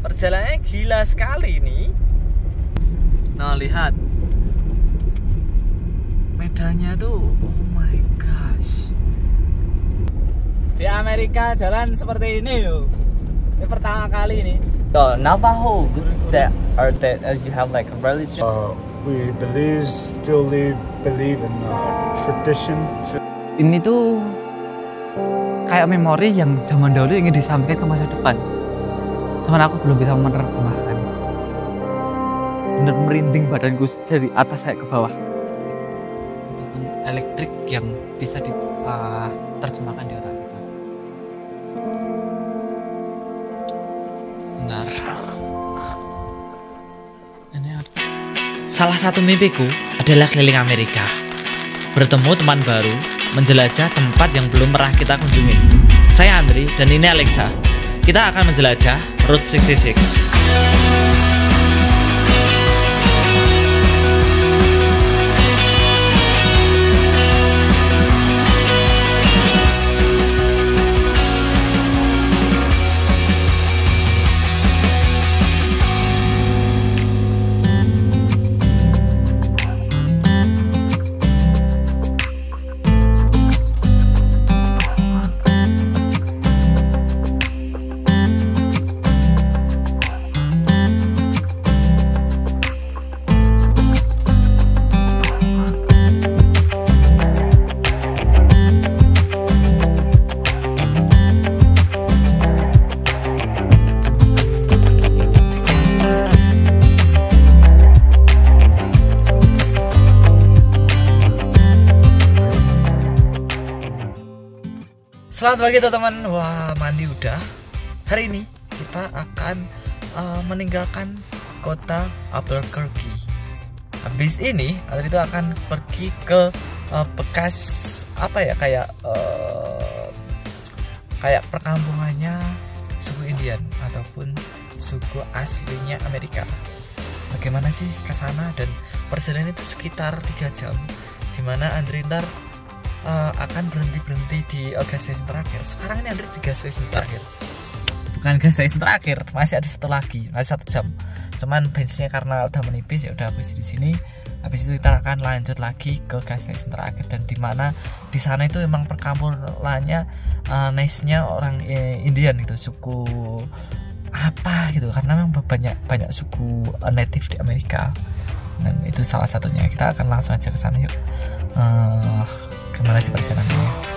Perjalanannya gila sekali ini. Nah, lihat medannya tuh, oh my gosh. Di Amerika jalan seperti ini loh. Ini pertama kali ini. So, Navajo, that you have like a religion. We still believe in tradition. Ini tuh kayak memori yang zaman dahulu ingin disampaikan ke masa depan. Cuman aku belum bisa menerjemahkan. Bener merinding badanku dari atas saya ke bawah. Elektrik yang bisa diterjemahkan di otak kita. Benar. Salah satu mimpiku adalah keliling Amerika, bertemu teman baru, menjelajah tempat yang belum pernah kita kunjungi. Saya Andri dan ini Alexa. Kita akan menjelajah Route 66. Selamat pagi teman-teman. Wah, mandi udah. Hari ini kita akan meninggalkan kota Albuquerque. Habis ini Andri itu akan pergi ke bekas apa ya, kayak perkampungannya suku Indian ataupun suku aslinya Amerika. Bagaimana sih ke sana, dan perjalanan itu sekitar 3 jam, dimana Andri ntar akan berhenti di gas station terakhir. Sekarang ini Andri di gas station terakhir. Bukan gas station terakhir, masih ada satu lagi, masih 1 jam. Cuman bensinnya karena udah menipis, ya udah habis di sini. Habis itu kita akan lanjut lagi ke gas station terakhir, dan dimana di sana itu memang perkampungannya nice-nya orang Indian gitu, suku apa gitu, karena memang banyak suku native di Amerika. Dan itu salah satunya. Kita akan langsung aja ke sana yuk. Gimana sih perjalanannya?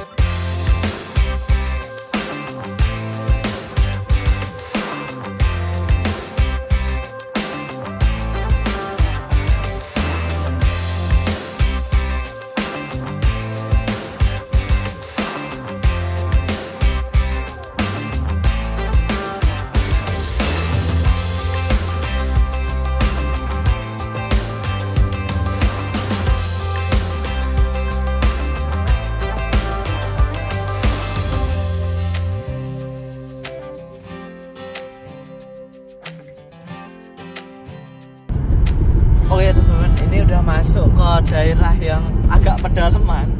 Oke teman-teman, ini udah masuk ke daerah yang agak pedalaman.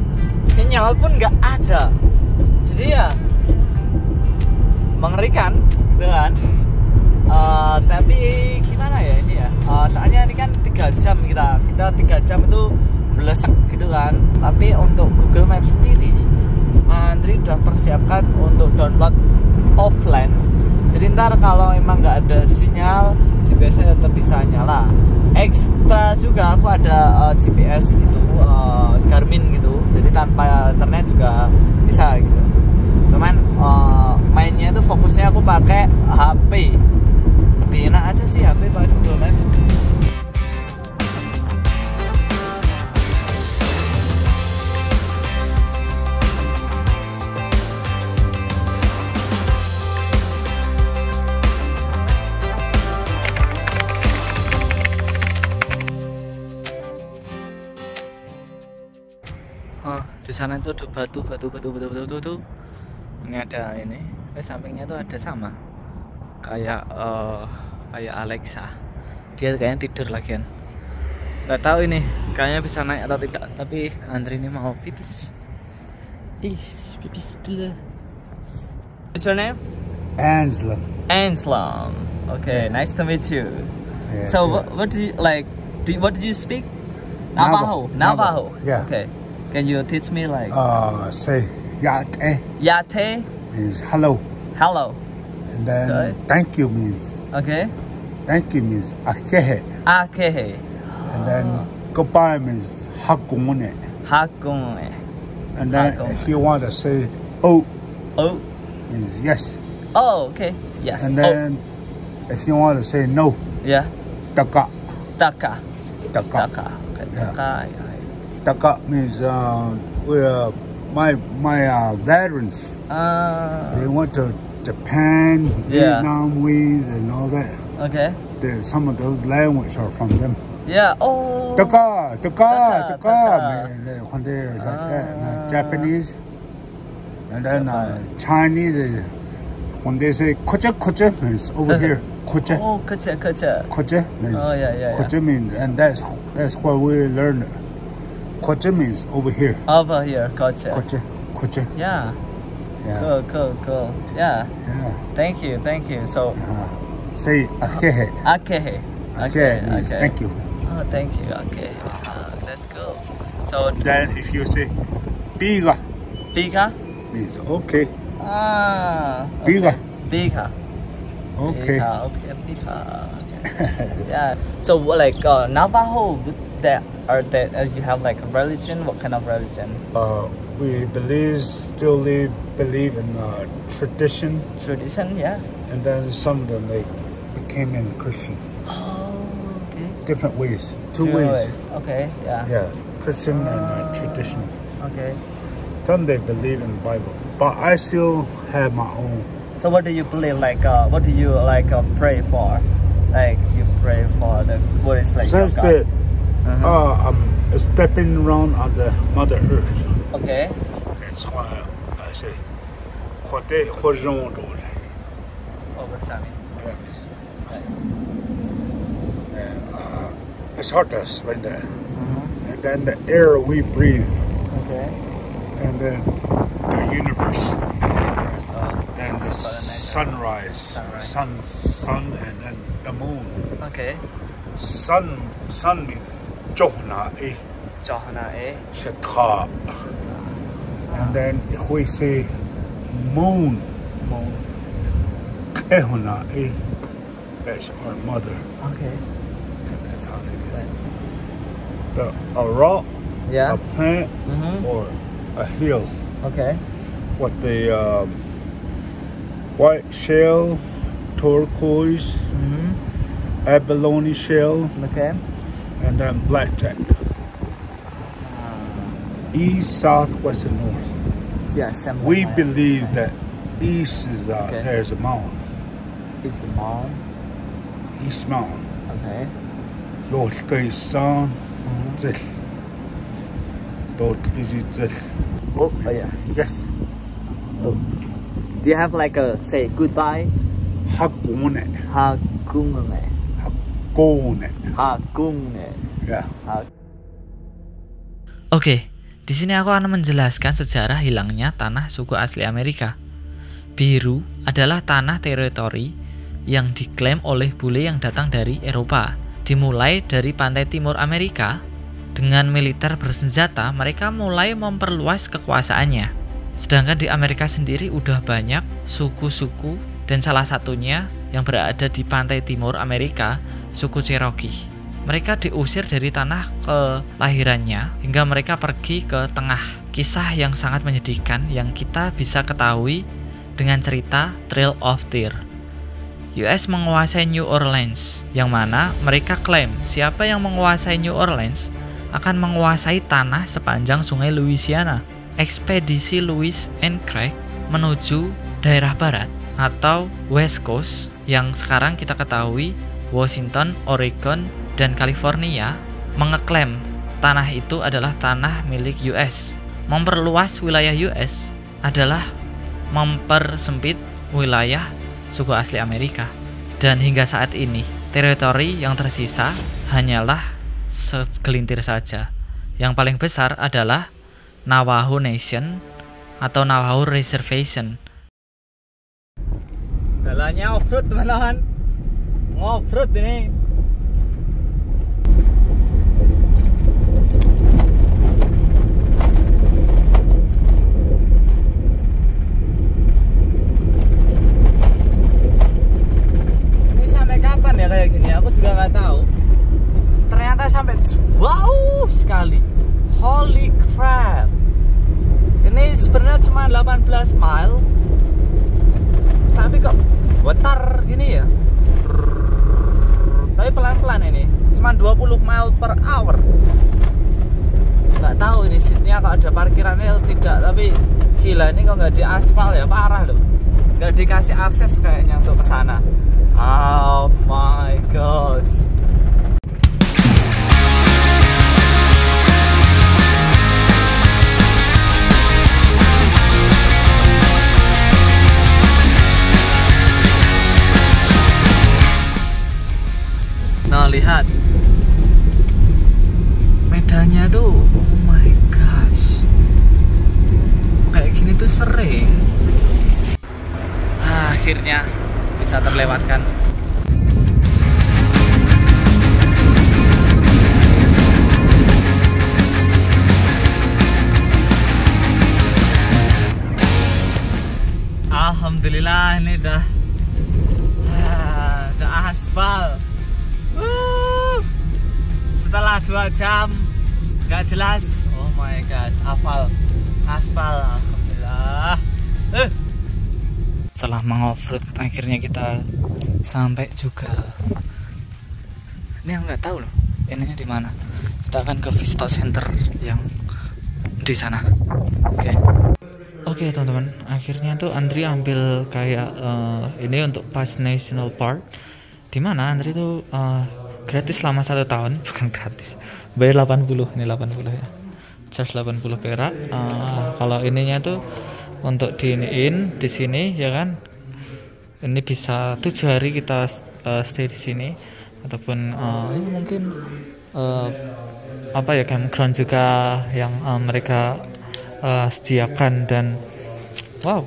Sinyal pun nggak ada. Jadi ya mengerikan, gitu kan? Tapi gimana ya ini ya? Soalnya ini kan 3 jam kita 3 jam itu belesek gitu kan. Tapi untuk Google Maps sendiri, Andri udah persiapkan untuk download offline. Jadi ntar kalau emang nggak ada sinyal, GPS-nya tetap bisa nyala. Ekstra juga aku ada GPS gitu, Garmin gitu, jadi tanpa internet juga bisa gitu. Cuman mainnya itu fokusnya aku pakai HP. Lebih enak aja sih HP pakai Google Maps. Di sana itu ada batu. Ini ada ini. Sampingnya tuh ada sama. Kayak Alexa. Dia kayaknya tidur lagi kan. Nggak tahu ini, kayaknya bisa naik atau tidak. Tapi Andri ini mau pipis. Pipis dulu. What's your name? Anselm. Anselm. Okay, nice to meet you. Yeah, So too. what do you like? What do you speak? Navajo. Navajo. Yeah. Okay. Can you teach me like Say yate yate? means hello, Hello. and then Okay. thank you means Okay. akehe, Akehe. and then goodbye means hagone. Hakone. And then Hagone. if you want to say oh Oh. means yes, Oh. Okay. Yes. and then if you want to say no, oh. Yeah. taka. Taka. Taka. Taka. Okay. Yeah. Taka. Taka means my veterans. They went to Japan, Yeah. Vietnam ways, and all that. Okay. Some of those languages are from them. Yeah. Oh. Taka, Taka. man. When they're like that. And, Japanese, and then Chinese, when they say kucha means over here. Kucha. Oh, kucha. Kucha means. Oh, yeah. Kucha means, and that's where we learned. Kucha means over here. Over here, kucha. Kucha. Yeah. Yeah. Cool. Yeah. Yeah. Thank you. So, Say akehe. akehe. Akehe means thank you. Oh, thank you. Okay. That's cool. So, Then if you say biga Bika? means okay. Okay. Bika. Bika. Okay. Okay, Bika. Okay. Yeah. So, like, Navajo, you have like a religion? What kind of religion? We still believe in tradition, Tradition, yeah. and then some of them became in Christian. Oh, okay. Different ways. Two ways. Okay, yeah. Yeah, Christian and tradition. Okay. Some they believe in the Bible, but I still have my own. So what do you believe? Like, what do you pray for? Like, you pray for what is like your Since God? I'm stepping around on the Mother Earth. Okay. That's why I say, "Kote horizon dole." Oh, what does that mean? It's hard to explain that. And then the air we breathe, Okay. and then the universe, So, then the sunrise, sun, and then the moon. okay. Sun means johna e Johana, eh? shata, and then if we say moon, Moon. ehuna e, that's our mother. Okay. That's how it is. That's, A rock, yeah. a plant, or a hill Okay. with the white shell, turquoise, abalone shell, Okay. and then blackjack. East, south, west, and north. Yeah, same. We believe that east is Okay. there's a mountain, It's a mom. East Mountain. Okay. Your sun, zil. Don't is it Oh, yeah. yes. Do you have like a say goodbye? Hagone, Hagungme. gone. Hagungne. Yeah. Oke, di sini aku akan menjelaskan sejarah hilangnya tanah suku asli Amerika. Biru adalah tanah teritori yang diklaim oleh bule yang datang dari Eropa. Dimulai dari pantai timur Amerika, dengan militer bersenjata mereka mulai memperluas kekuasaannya. Sedangkan di Amerika sendiri udah banyak suku-suku, dan salah satunya yang berada di pantai timur Amerika, suku Cherokee. Mereka diusir dari tanah kelahirannya hingga mereka pergi ke tengah. Kisah yang sangat menyedihkan yang kita bisa ketahui dengan cerita Trail of Tears. US menguasai New Orleans, yang mana mereka klaim siapa yang menguasai New Orleans akan menguasai tanah sepanjang sungai Louisiana. Ekspedisi Lewis and Clark menuju daerah barat atau West Coast yang sekarang kita ketahui Washington, Oregon, dan California mengeklaim tanah itu adalah tanah milik US. Memperluas wilayah US adalah mempersempit wilayah suku asli Amerika. Dan hingga saat ini, teritori yang tersisa hanyalah segelintir saja. Yang paling besar adalah Navajo Nation atau Navajo Reservation. Jalannya off-road teman-teman. Ngoff-road ini. Ini sampai kapan ya kayak gini? Aku juga nggak tahu. Ternyata sampai wow sekali. Holy crap. Ini sebenarnya cuma 18 mile. Tapi kok getar gini ya. Tapi pelan-pelan ini. Cuma 20 mile per hour. Nggak tahu ini seatnya kok ada parkirannya atau tidak. Tapi gila ini kok nggak di aspal ya, parah loh. Nggak dikasih akses kayaknya untuk ke sana. Oh my gosh. Nah lihat medannya tuh, oh my gosh, kayak gini tuh sering. Akhirnya bisa terlewatkan. Alhamdulillah ini udah aspal. Setelah 2 jam nggak jelas, oh my gosh, aspal, alhamdulillah. Setelah mengoff-road akhirnya kita sampai juga. Ini yang nggak tahu loh, ininya di mana. Kita akan ke Vista Center yang di sana. Oke teman-teman, akhirnya tuh Andri ambil kayak ini untuk pas National Park. Dimana Andri tuh gratis selama 1 tahun, bukan gratis, bayar 80, ini 80 ya, charge 80 perak. Kalau ininya tuh untuk diiniin di sini ya kan, ini bisa 7 hari kita stay di sini, ataupun ini mungkin apa ya, campground juga yang mereka sediakan. Dan wow,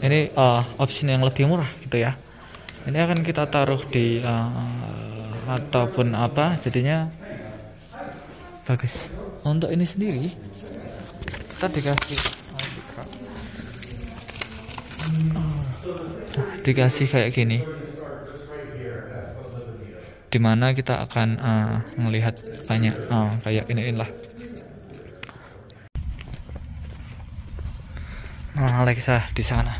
ini opsi yang lebih murah gitu ya. Ini akan kita taruh di ataupun apa, jadinya bagus. Untuk ini sendiri kita dikasih kayak gini, dimana kita akan melihat banyak kayak inilah. Nah, Alexa di sana.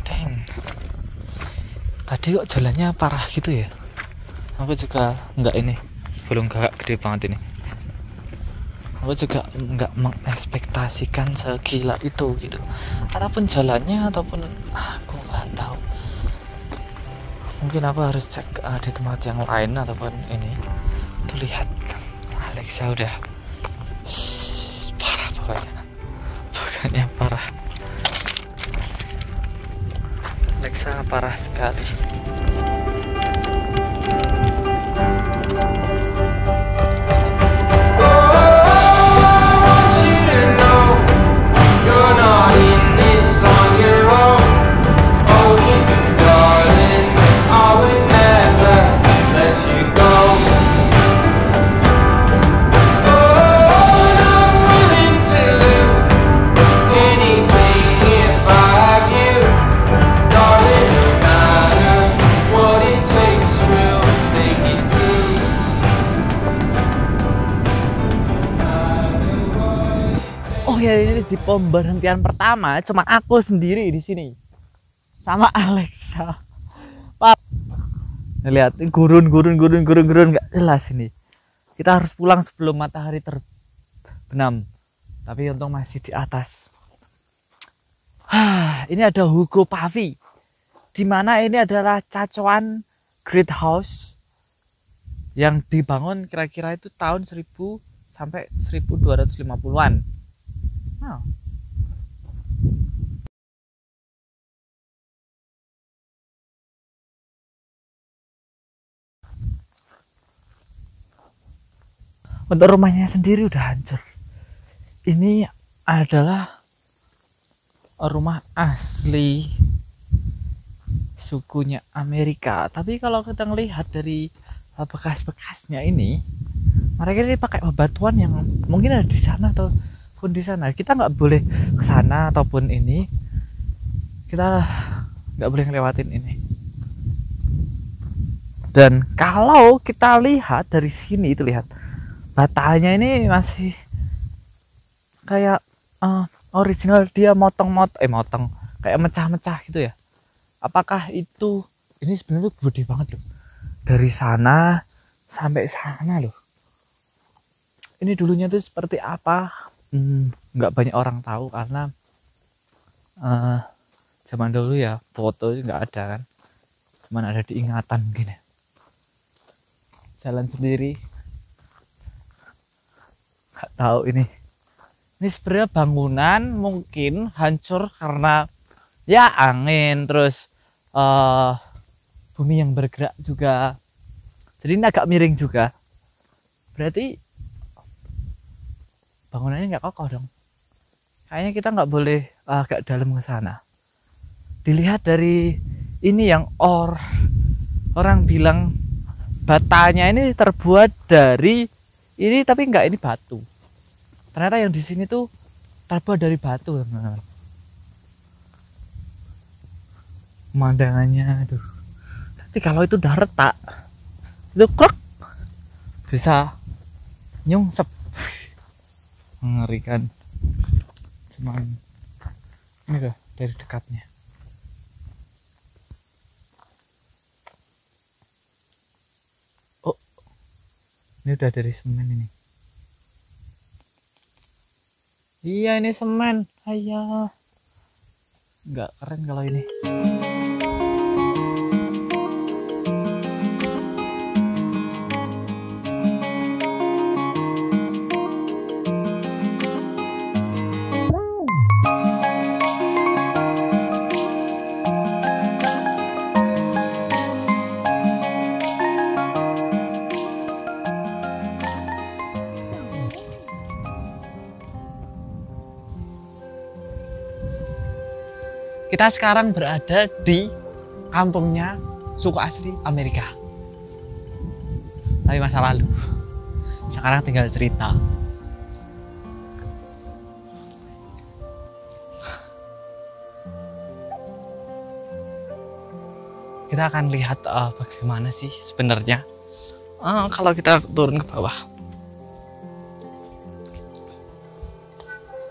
Dang. Tadi kok jalannya parah gitu ya. Aku juga belum gede banget ini. Aku juga nggak mengekspektasikan segila itu gitu. Ataupun jalannya, ataupun aku nggak tahu. Mungkin aku harus cek di tempat yang lain ataupun ini. Tuh lihat, Alexa udah parah pokoknya parah. Alexa parah sekali. Ini di pemberhentian pertama cuma aku sendiri di sini sama Alexa. Pak, lihat gurun nggak jelas ini. Kita harus pulang sebelum matahari terbenam. Tapi untung masih di atas. Ini ada Hugo Pavi, di mana ini adalah cacoan Great House yang dibangun kira-kira itu tahun 1000 sampai 1250-an. Nah. Untuk rumahnya sendiri udah hancur. Ini adalah rumah asli sukunya Amerika. Tapi kalau kita ngelihat dari bekas-bekasnya ini, mereka ini pakai bebatuan yang mungkin ada di sana ataupun di sana. Kita nggak boleh ke sana ataupun ini, kita nggak boleh ngelewatin ini. Dan kalau kita lihat dari sini, itu lihat batanya ini masih kayak original, dia motong kayak mecah-mecah gitu ya. Apakah itu, ini sebenarnya gede banget loh, dari sana sampai sana loh. Ini dulunya tuh seperti apa, nggak banyak orang tahu karena zaman dulu ya foto nggak ada kan, cuman ada di ingatan mungkin ya. Jalan sendiri, nggak tahu ini sebenarnya bangunan mungkin hancur karena ya angin, terus bumi yang bergerak juga, jadi ini agak miring juga, berarti bangunannya nggak kokoh dong. Kayaknya kita nggak boleh agak dalam ke sana. Dilihat dari ini yang orang bilang batanya ini terbuat dari ini, tapi nggak, ini batu. Ternyata yang di sini tuh terbuat dari batu, teman-teman. Pemandangannya tuh. Tapi kalau itu udah retak, itu krek, bisa nyungsep. Mengerikan. Cuman ini loh dari dekatnya. Oh, ini udah dari semen ini. Iya, ini semen. Ayah, nggak keren kalau ini. Kita sekarang berada di kampungnya suku asli Amerika. Tapi masa lalu. Sekarang tinggal cerita. Kita akan lihat bagaimana sih sebenarnya kalau kita turun ke bawah.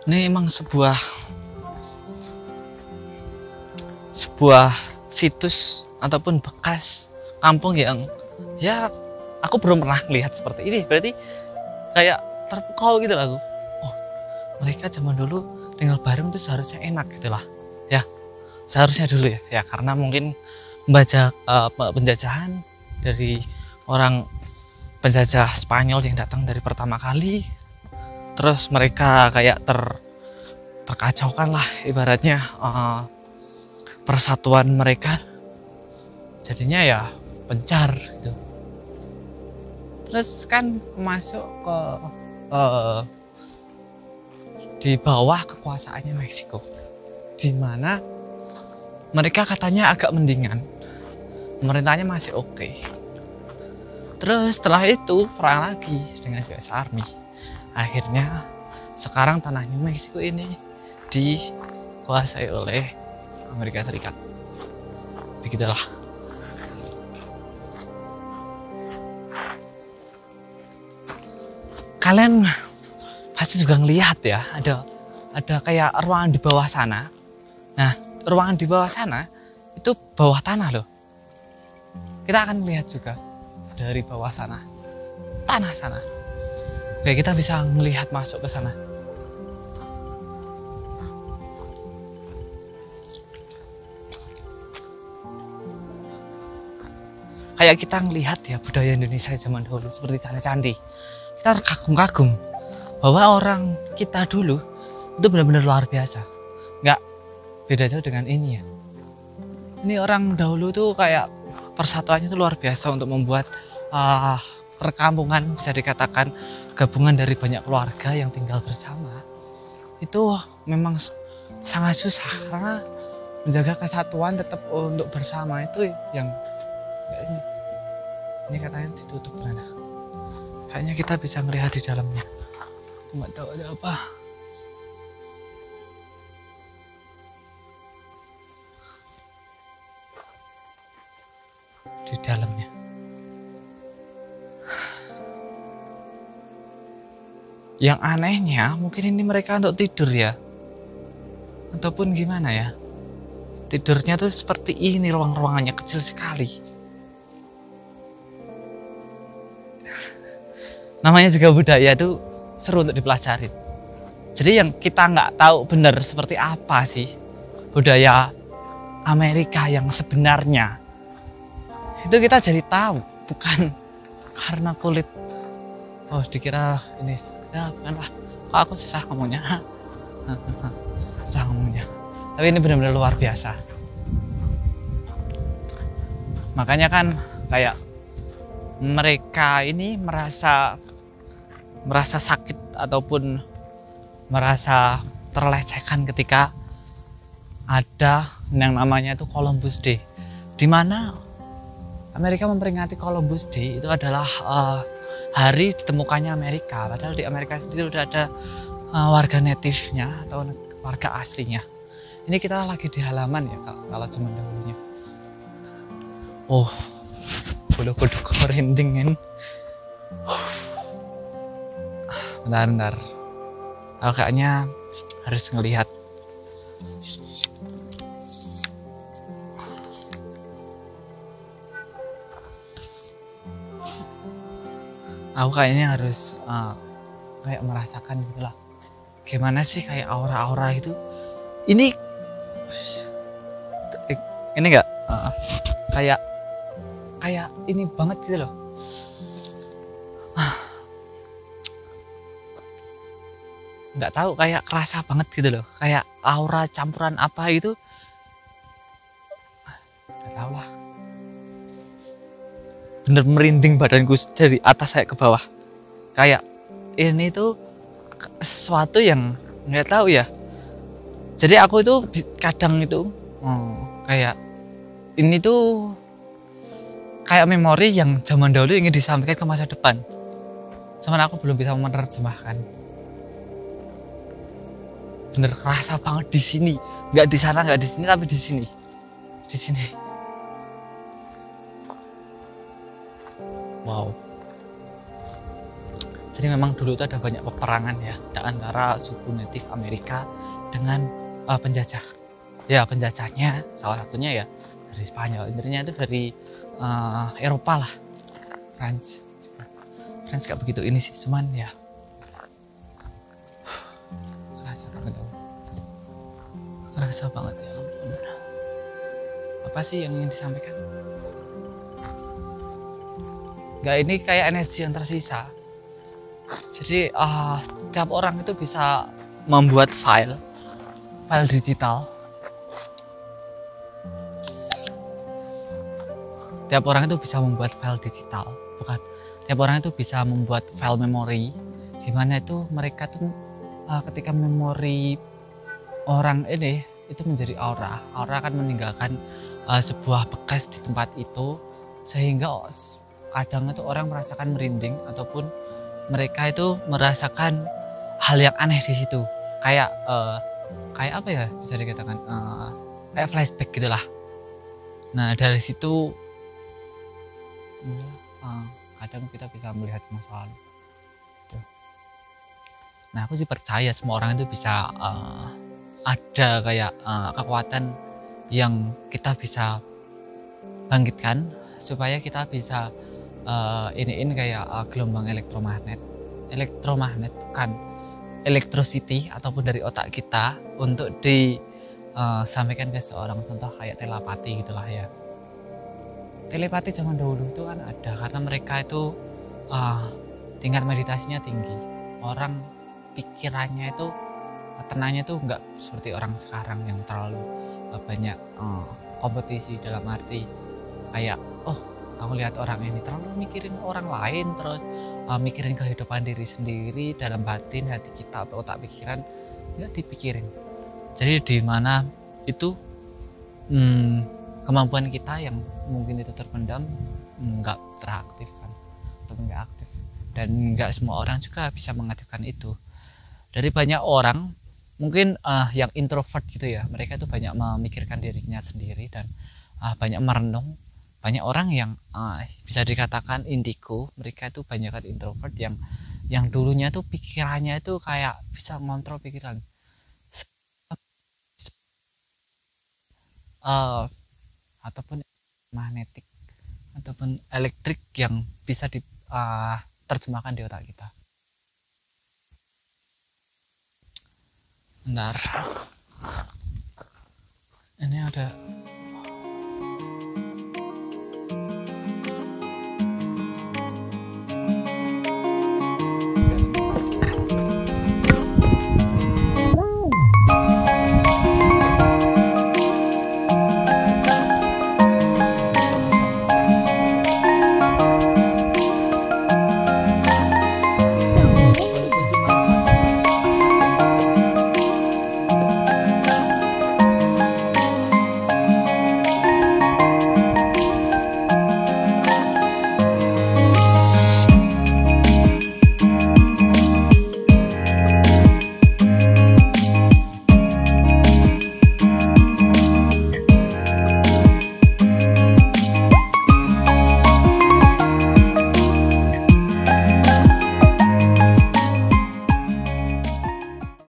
Ini emang sebuah situs ataupun bekas kampung yang ya aku belum pernah lihat seperti ini. Berarti kayak terpukau gitu lah aku. Oh, mereka zaman dulu tinggal bareng tuh seharusnya enak gitu lah ya, seharusnya dulu ya karena mungkin membaca penjajahan dari orang penjajah Spanyol yang datang dari pertama kali, terus mereka kayak terkacaukan lah ibaratnya persatuan mereka, jadinya ya pencar gitu. Terus kan masuk ke di bawah kekuasaannya Meksiko, di mana mereka katanya agak mendingan, pemerintahnya masih oke. Terus setelah itu perang lagi dengan US Army. Akhirnya sekarang tanahnya Meksiko ini dikuasai oleh Amerika Serikat. Begitulah. Kalian pasti juga ngelihat ya, ada kayak ruangan di bawah sana. Nah, ruangan di bawah sana itu bawah tanah loh. Kita akan melihat juga dari bawah sana, tanah sana. Oke, kita bisa melihat masuk ke sana. Kayak kita ngelihat ya budaya Indonesia zaman dulu seperti candi-candi. Kita terkagum-kagum bahwa orang kita dulu itu benar-benar luar biasa. Nggak beda jauh dengan ini ya. Ini orang dahulu tuh kayak persatuannya tuh luar biasa untuk membuat perkampungan, bisa dikatakan gabungan dari banyak keluarga yang tinggal bersama. Itu memang sangat susah karena menjaga kesatuan tetap untuk bersama itu yang ini katanya ditutup ternyata. Kayaknya kita bisa melihat di dalamnya. Nggak tahu ada apa. Di dalamnya. Yang anehnya mungkin ini mereka untuk tidur ya. Ataupun gimana ya. Tidurnya tuh seperti ini, ruang-ruangannya kecil sekali. Namanya juga budaya itu seru untuk dipelajari. Jadi yang kita nggak tahu benar seperti apa sih budaya Amerika yang sebenarnya. Itu kita jadi tahu, bukan karena kulit. Oh, dikira ini. Ya, bukanlah. Kok aku susah ngomongnya. Susah ngomongnya. Tapi ini benar-benar luar biasa. Makanya kan kayak mereka ini merasa sakit ataupun merasa terlecehkan ketika ada yang namanya itu Columbus Day, di mana Amerika memperingati Columbus Day itu adalah hari ditemukannya Amerika. Padahal di Amerika sendiri udah ada warga native-nya atau warga aslinya. Ini kita lagi di halaman ya kalau zaman dahulunya. Oh, bulu kuduk merindingin. Bentar. Aku kayaknya harus ngelihat. Aku kayaknya harus kayak merasakan gitu lah. Gimana sih kayak aura-aura itu? Ini enggak? Kayak ini banget gitu loh. Nggak tahu, kayak kerasa banget gitu loh, kayak aura campuran apa itu nggak tahu lah, bener merinding badanku dari atas saya ke bawah. Kayak ini tuh sesuatu yang nggak tahu ya. Jadi aku itu kadang itu kayak ini tuh kayak memori yang zaman dahulu ingin disampaikan ke masa depan, cuman aku belum bisa menerjemahkan. Bener kerasa banget di sini, nggak di sana, nggak di sini, tapi di sini. Wow. Jadi memang dulu itu ada banyak peperangan ya antara suku native Amerika dengan penjajah. Ya penjajahnya salah satunya ya dari Spanyol, intinya itu dari Eropa lah. France nggak begitu ini sih, cuman ya. Kerasa banget ya ampun. Apa sih yang ingin disampaikan? Enggak, ini kayak energi yang tersisa. Jadi tiap orang itu bisa membuat file digital. Tiap orang itu bisa membuat file digital, bukan? Tiap orang itu bisa membuat file memori, di mana itu mereka tuh ketika memori orang ini itu menjadi aura akan meninggalkan sebuah bekas di tempat itu, sehingga kadang itu orang merasakan merinding ataupun mereka itu merasakan hal yang aneh di situ, kayak apa ya bisa dikatakan kayak flashback gitulah. Nah dari situ kadang kita bisa melihat masa lalu. Nah aku sih percaya semua orang itu bisa ada kayak kekuatan yang kita bisa bangkitkan supaya kita bisa ini kayak gelombang elektromagnet bukan electricity ataupun dari otak kita untuk disampaikan ke seorang, contoh kayak telepati gitulah ya. Telepati zaman dahulu itu kan ada karena mereka itu tingkat meditasinya tinggi, orang pikirannya itu tenangnya tuh nggak seperti orang sekarang yang terlalu banyak kompetisi, dalam arti kayak aku lihat orang ini terlalu mikirin orang lain, terus mikirin kehidupan diri sendiri, dalam batin hati kita atau otak pikiran nggak dipikirin. Jadi di mana itu kemampuan kita yang mungkin itu terpendam nggak teraktifkan atau nggak aktif, dan nggak semua orang juga bisa mengaktifkan itu. Dari banyak orang mungkin yang introvert gitu ya, mereka itu banyak memikirkan dirinya sendiri dan banyak merenung. Banyak orang yang bisa dikatakan indigo, mereka itu banyak kan introvert yang dulunya tuh pikirannya itu kayak bisa ngontrol pikiran, ataupun magnetik ataupun elektrik yang bisa diterjemahkan di otak kita. Bentar, ini ada